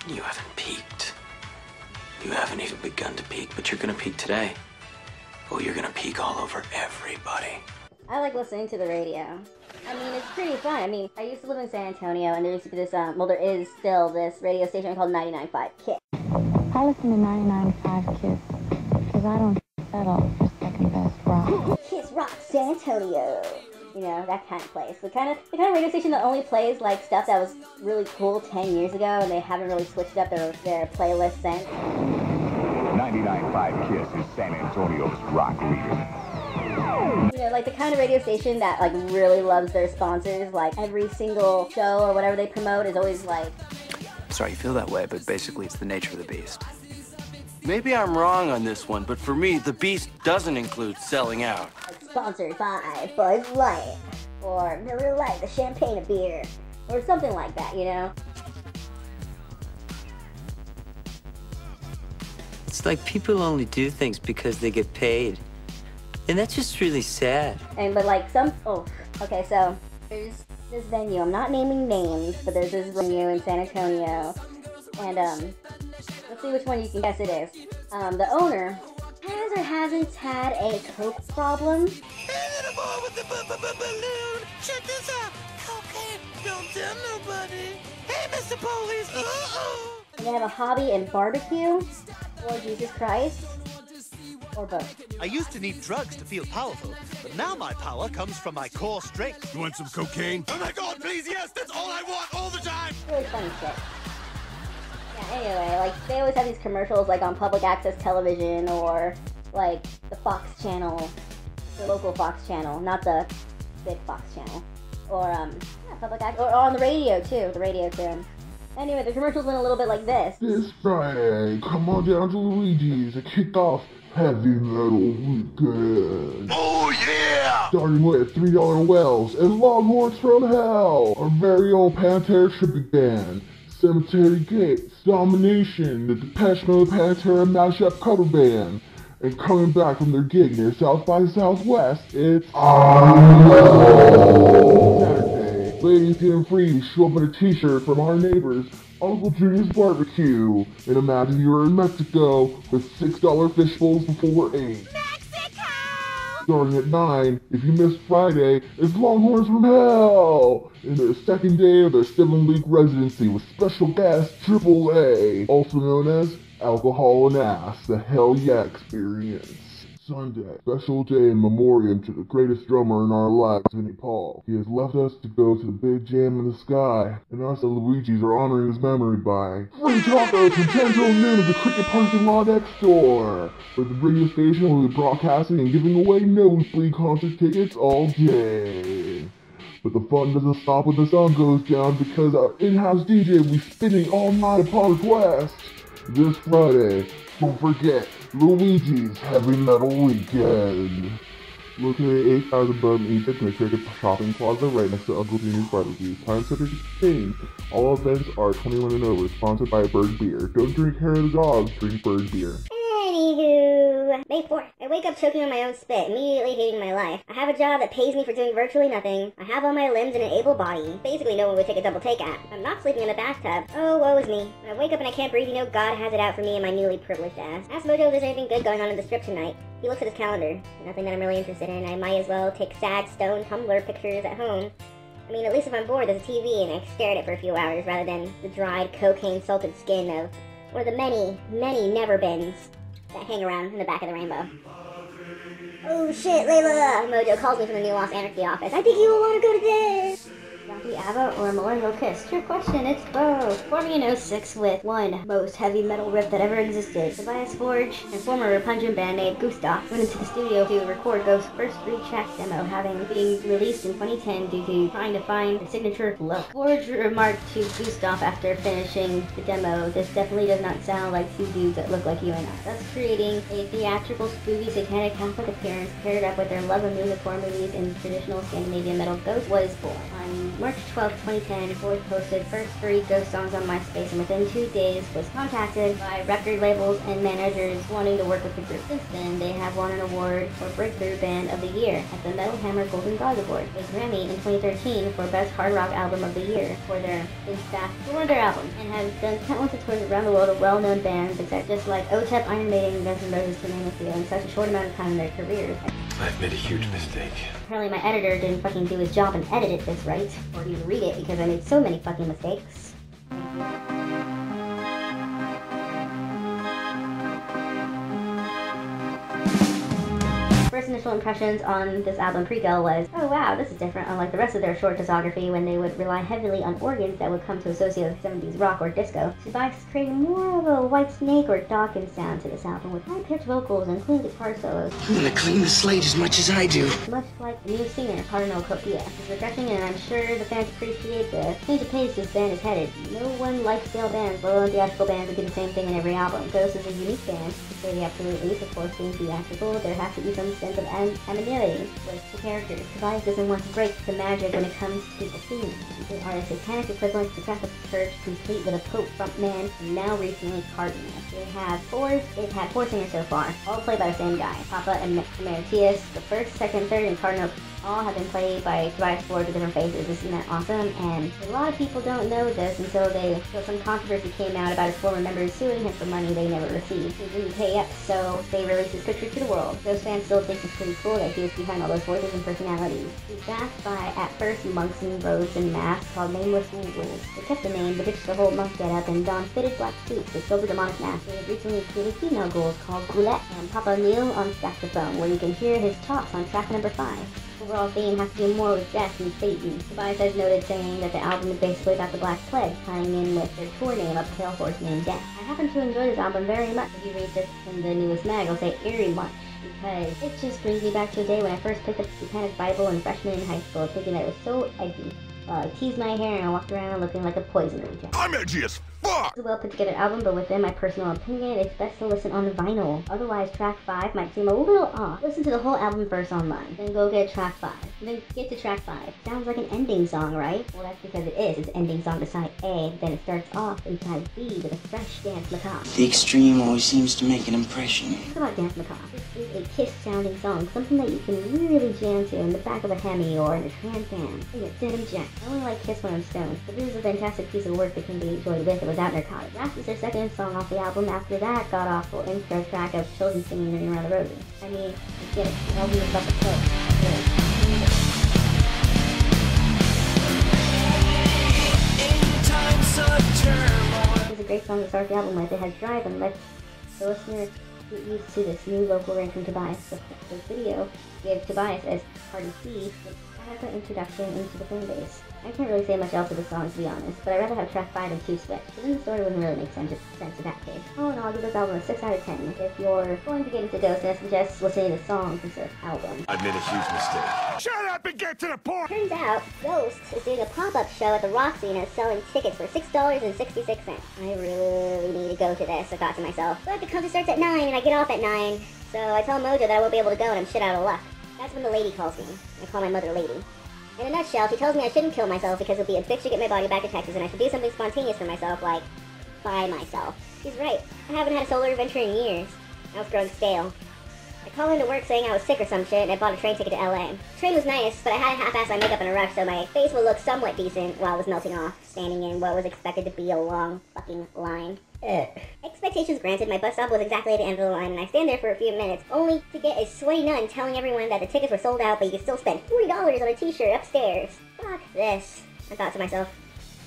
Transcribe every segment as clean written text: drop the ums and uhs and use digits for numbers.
You haven't peaked. You haven't even begun to peak, but you're gonna peak today. Oh, you're gonna peak all over everybody. I like listening to the radio. I mean, it's pretty fun. I mean, I used to live in San Antonio, and there used to be this, well, there is still this radio station called 99.5 KISS. I listen to 99.5 KISS, because I don't settle for second best rock. KISS Rock San Antonio. You know, that kind of place. The kind of radio station that only plays, like, stuff that was really cool 10 years ago, and they haven't really switched up their playlist since. 99.5 KISS is San Antonio's rock leader. You know, like the kind of radio station that, like, really loves their sponsors. Like, every single show or whatever they promote is always, like... Sorry you feel that way, but basically it's the nature of the beast. Maybe I'm wrong on this one, but for me, the beast doesn't include selling out. Like, sponsored by Bud Light, or Miller Lite, the champagne of beer, or something like that, you know? It's like people only do things because they get paid. And that's just really sad. But like okay, so there's this venue, I'm not naming names, but there's this venue in San Antonio, and let's see which one you can guess it is. The owner has or hasn't had a coke problem. Hey, little boy with the balloon, check this out. Cocaine, don't tell nobody. Hey, Mr. Police, uh-oh. And they have a hobby in barbecue, or Jesus Christ, or both. I used to need drugs to feel powerful, but now my power comes from my core strength. You want some cocaine? Oh my God, please, yes, that's all I want all the time. Really funny shit. Yeah, anyway, like, they always have these commercials, like, on public access television, or, like, the Fox channel, the local Fox channel, not the big Fox channel, or, yeah, public access, or on the radio, too, Anyway, the commercials went a little bit like this. This Friday, come on down to Luigi's to kick off Heavy Metal Weekend. Oh yeah! Starting with $3 Wells and Longhorns from Hell, our very own Pantera tribute band, Cemetery Gates, Domination, the Depeche Mode Pantera mashup cover band, and coming back from their gig near South by Southwest, it's Saturday. Ladies getting free to show up in a t-shirt from our neighbors, Uncle Junior's Barbecue, and imagine you're in Mexico with $6 fish bowls before 8. Mexico! Starting at 9, if you missed Friday, it's Longhorns from Hell! In their second day of their 7-week residency with special guest AAA, also known as Alcohol and Ass, the Hell Yeah Experience. Sunday, special day in memoriam to the greatest drummer in our lives, Vinnie Paul. He has left us to go to the big jam in the sky, and us at Luigi's are honoring his memory by free tacos from 10 till noon at the Cricket Parking Lot next door, where the radio station will be broadcasting and giving away nosebleed concert tickets all day. But the fun doesn't stop when the sun goes down, because our in-house DJ will be spinning all night upon request. This Friday, don't forget, Luigi's Heavy Metal Weekend. Located 8,000 Bum Egypt in the Cricket Shopping Plaza right next to Uncle Junior's Barbecue. Time subject to change. All events are 21 and over. Sponsored by Bird Beer. Don't drink hair of the dog, drink Bird Beer. Anywho, May 4th. I wake up choking on my own spit, immediately hating my life. I have a job that pays me for doing virtually nothing. I have all my limbs and an able body. Basically no one would take a double take at. I'm not sleeping in the bathtub. Oh, woe is me. When I wake up and I can't breathe, you know God has it out for me and my newly privileged ass. Ask Mojo if there's anything good going on in the strip tonight. He looks at his calendar. Nothing that I'm really interested in. I might as well take sad stone Tumblr pictures at home. I mean, at least if I'm bored, there's a TV and I can stare at it for a few hours rather than the dried, cocaine-salted skin of one of the many, many never-beens that hang around in the back of the rainbow. Oh shit, Layla! Mojo calls me from the new Anarchy office. I think you will want to go to this! Gothy ABBA or Millennial KISS? Trick question, it's both. Forming in '06 with one most heavy metal riff that ever existed, Tobias Forge and former Repugnant bandmate Gustaf went into the studio to record Ghost's first 3-track demo, having been released in 2010 due to trying to find the signature look. Forge remarked to Gustaf after finishing the demo, "This definitely does not sound like two dudes that look like you and I," thus creating a theatrical, spooky, satanic Catholic appearance paired up with their love of music horror movies and traditional Scandinavian metal. Ghost was born on March March 12, 2010, Ford posted first 3 Ghost songs on MySpace, and within 2 days was contacted by record labels and managers wanting to work with the group. Since then, they have won an award for Breakthrough Band of the Year at the Metal Hammer Golden God Award, a Grammy in 2013 for Best Hard Rock Album of the Year for their album, and have done countless tours around the world of well-known bands, except just like OTEP, Iron Maiden, Guns N' Roses, to name a few, in such a short amount of time in their careers. I've made a huge mistake. Apparently my editor didn't fucking do his job and edited this right, or even read it, because I made so many fucking mistakes. First initial impressions on this album Prequel was, oh wow, this is different, unlike the rest of their short discography when they would rely heavily on organs that would come to associate with 70s rock or disco. Tobias created more of a White Snake or Dawkins sound to this album, with high-pitched vocals and clean guitar solos. You wanna clean the slate as much as I do. Much like the new singer, Cardinal Copia. It's refreshing, and I'm sure the fans appreciate the change of pace this band is headed. No one lifestyle band, let alone theatrical bands, would do the same thing in every album. Ghost is a unique band, to say the absolute least. Of course, being theatrical, there has to be some sense of amenity with the characters. Tobias doesn't want to break the magic when it comes to the theme. They are a satanic equivalent to the Catholic Church, complete with a Pope frontman, and now recently Cardinal. They've had 4 singers so far, all played by the same guy, Papa and Emeritus. The first, second, third, and Cardinal all have been played by Tobias Ford with different faces. Isn't that awesome? And a lot of people don't know this until some controversy came out about his former members suing him for money they never received. He didn't pay up, so they released his picture to the world. Those fans still think it's pretty cool that he was behind all those voices and personalities. He's backed by, at first, monks in robes and masks called Nameless Rules. They kept the name, but ditched the whole monk getup and donned fitted black suits with silver demonic masks. They have recently created female ghouls called Goulette and Papa Neil on saxophone, where you can hear his chops on track number 5. Overall theme has to do more with death than Satan. Tobias has noted saying that the album is basically about the Black Plague, tying in with their tour name, a pale horse named Death. I happen to enjoy this album very much. If you read this in the newest mag, I'll say eerie much, because it just brings me back to a day when I first picked up the Satanic Bible in freshman in high school, thinking that it was so edgy. I teased my hair and I walked around looking like a poison reject. I'm edgy as fuck! It's a well put together album, but within my personal opinion, it's best to listen on vinyl. Otherwise, track 5 might seem a little off. Listen to the whole album first online, then go get track 5. And then get to track 5. Sounds like an ending song, right? Well, that's because it is. It's an ending song to side A, then it starts off in side B with a fresh Dance Macabre. The extreme always seems to make an impression. Think about Dance Macabre. This is a Kiss-sounding song, something that you can really jam to in the back of a Hemi or in a Trans Am. Sing it, Denim Jack. I only like Kiss when I'm stoned, but this is a fantastic piece of work that can be enjoyed with or without narcotics. Last is their second song off the album. After that god-awful intro track of children singing Ring Around the Rosie. I mean, I get it. The album is about the Pope. It's a great song to start the album with. It has drive and lets the listener get used to this new vocal range from Tobias. The video gave Tobias as Party C an adequate introduction into the fan base. I can't really say much else of the song, to be honest, but I'd rather have track 5 and 2 switch, but then the story wouldn't really make sense in that case. All in all, I'll give this album a 6 out of 10. If you're going to get into Ghost, I suggest listening to songs instead of albums. I've made a huge mistake. Shut up and get to the point! Turns out, Ghost is doing a pop-up show at the Roxy and is selling tickets for $6.66. I really need to go to this, I thought to myself. But the concert starts at 9 and I get off at 9, so I tell Mojo that I won't be able to go and I'm shit out of luck. That's when the lady calls me. I call my mother Lady. In a nutshell, she tells me I shouldn't kill myself because it'll be a bitch to get my body back to Texas and I should do something spontaneous for myself, like buy myself. She's right. I haven't had a solar adventure in years. I was growing stale. I called into work saying I was sick or some shit and I bought a train ticket to LA. The train was nice, but I had to half-ass my makeup in a rush so my face would look somewhat decent while it was melting off, standing in what was expected to be a long fucking line. Expectations granted, my bus stop was exactly at the end of the line, and I stand there for a few minutes, only to get a sweaty nun telling everyone that the tickets were sold out, but you could still spend $40 on a t-shirt upstairs. Fuck this, I thought to myself.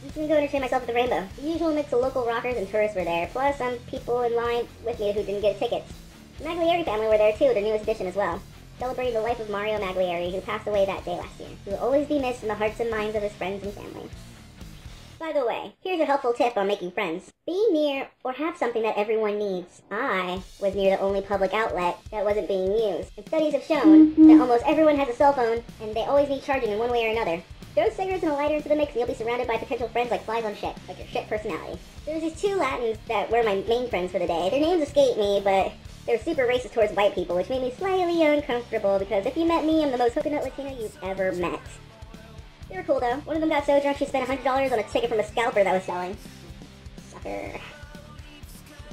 I'm just gonna go entertain myself at the Rainbow. The usual mix of local rockers and tourists were there, plus some people in line with me who didn't get tickets. The Magliari family were there too, their newest addition as well, celebrating the life of Mario Magliari, who passed away that day last year. He will always be missed in the hearts and minds of his friends and family. By the way, here's a helpful tip on making friends. Be near or have something that everyone needs. I was near the only public outlet that wasn't being used. And studies have shown that almost everyone has a cell phone and they always need charging in one way or another. Throw cigarettes and a lighter into the mix and you'll be surrounded by potential friends like flies on shit, like your shit personality. There was these 2 Latins that were my main friends for the day. Their names escape me, but they were super racist towards white people, which made me slightly uncomfortable because if you met me, I'm the most coconut Latina you've ever met. They were cool though. One of them got so drunk she spent $100 on a ticket from a scalper that was selling. Sucker.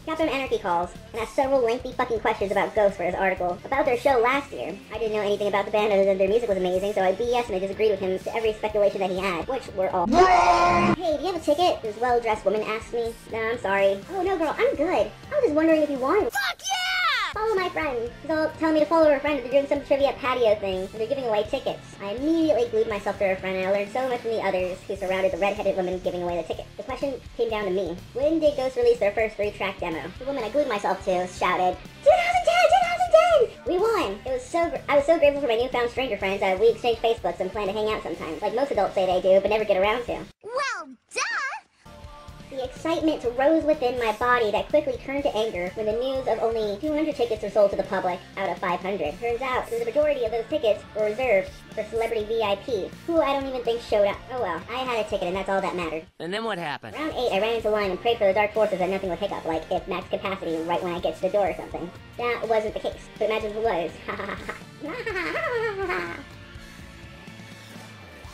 Got them Anarchy calls, and asked several lengthy fucking questions about Ghost for his article about their show last year. I didn't know anything about the band other than their music was amazing, so I BS'd and I disagreed with him to every speculation that he had, which were all wrong. Hey, do you have a ticket? This well-dressed woman asked me. No, I'm sorry. Oh no, girl, I'm good. I was just wondering if you won. Fuck yeah! Follow my friend. She's all telling me to follow her friend, and they're doing some trivia patio thing, and they're giving away tickets. I immediately glued myself to her friend, and I learned so much from the others who surrounded the red-headed woman giving away the ticket. The question came down to me. When did Ghost release their first 3-track demo? The woman I glued myself to shouted, 2010! 2010! We won! I was so grateful for my newfound stranger friends that we exchanged Facebooks and plan to hang out sometimes, like most adults say they do, but never get around to. Well, duh! The excitement rose within my body that quickly turned to anger when the news of only 200 tickets were sold to the public out of 500. Turns out the majority of those tickets were reserved for celebrity VIP, who I don't even think showed up. Oh well, I had a ticket and that's all that mattered. And then what happened? Around 8, I ran into line and prayed for the dark forces that nothing would hiccup, like if max capacity right when I get to the door or something. That wasn't the case, but imagine if it was. Ha ha ha ha.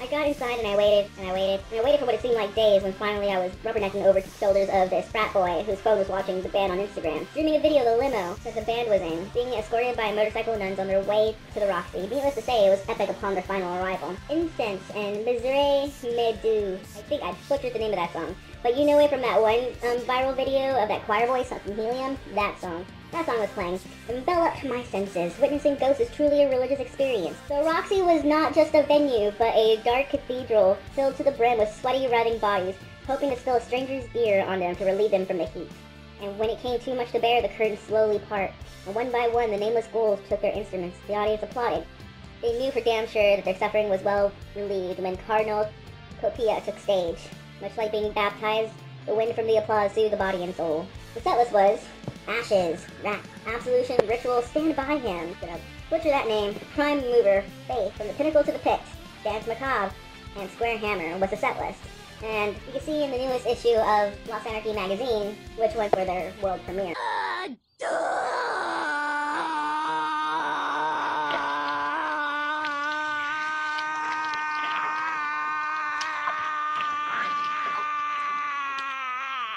I got inside and I waited, and I waited, and I waited for what it seemed like days when finally I was rubbernecking over the shoulders of this frat boy whose phone was watching the band on Instagram, streaming a video of the limo that the band was in, being escorted by motorcycle nuns on their way to the Roxy. Needless to say, it was epic upon their final arrival. Incense and Misere Medu. I think I butchered the name of that song. But you know it from that one viral video of that choir boy, from Helium? That song. That song was playing. Enveloped my senses. Witnessing Ghost is truly a religious experience. The Roxy was not just a venue, but a dark cathedral filled to the brim with sweaty, writhing bodies, hoping to spill a stranger's beer on them to relieve them from the heat. And when it came too much to bear, the curtains slowly part. And one by one, the nameless ghouls took their instruments. The audience applauded. They knew for damn sure that their suffering was well relieved when Cardinal Copia took stage. Much like being baptized, the wind from the applause soothed the body and soul. The setlist was Ashes, Rat, Absolution, Ritual, Stand By Him. Gonna butcher that name. Prime Mover, Faith, From the Pinnacle to the Pit, Dance Macabre, and Square Hammer was the setlist. And you can see in the newest issue of Lost Anarchy magazine which went for their world premiere.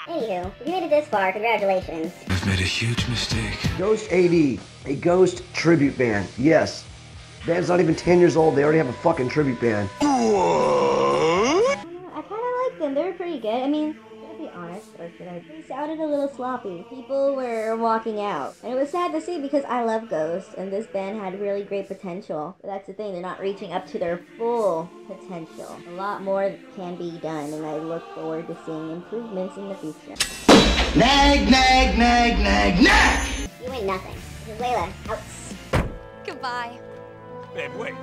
Anywho, if you made it this far, congratulations. I've made a huge mistake. Ghost AD, a Ghost tribute band. Yes. Band's not even 10 years old, they already have a fucking tribute band. I kind of like them, they were pretty good. I mean, to be honest, or should I? They sounded a little sloppy. People were walking out. And it was sad to see because I love Ghost, and this band had really great potential. But that's the thing, they're not reaching up to their full potential. A lot more can be done, and I look forward to seeing improvements in the future. Nag, nag, nag, nag, nag! You ain't nothing. This is Layla. Out. Goodbye. Babe, wait.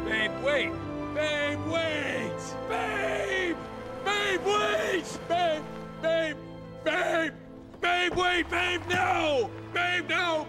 Babe, wait. Babe, wait. Babe! Babe, wait! Babe! Babe! Babe! Babe, wait! Babe, no! Babe, no!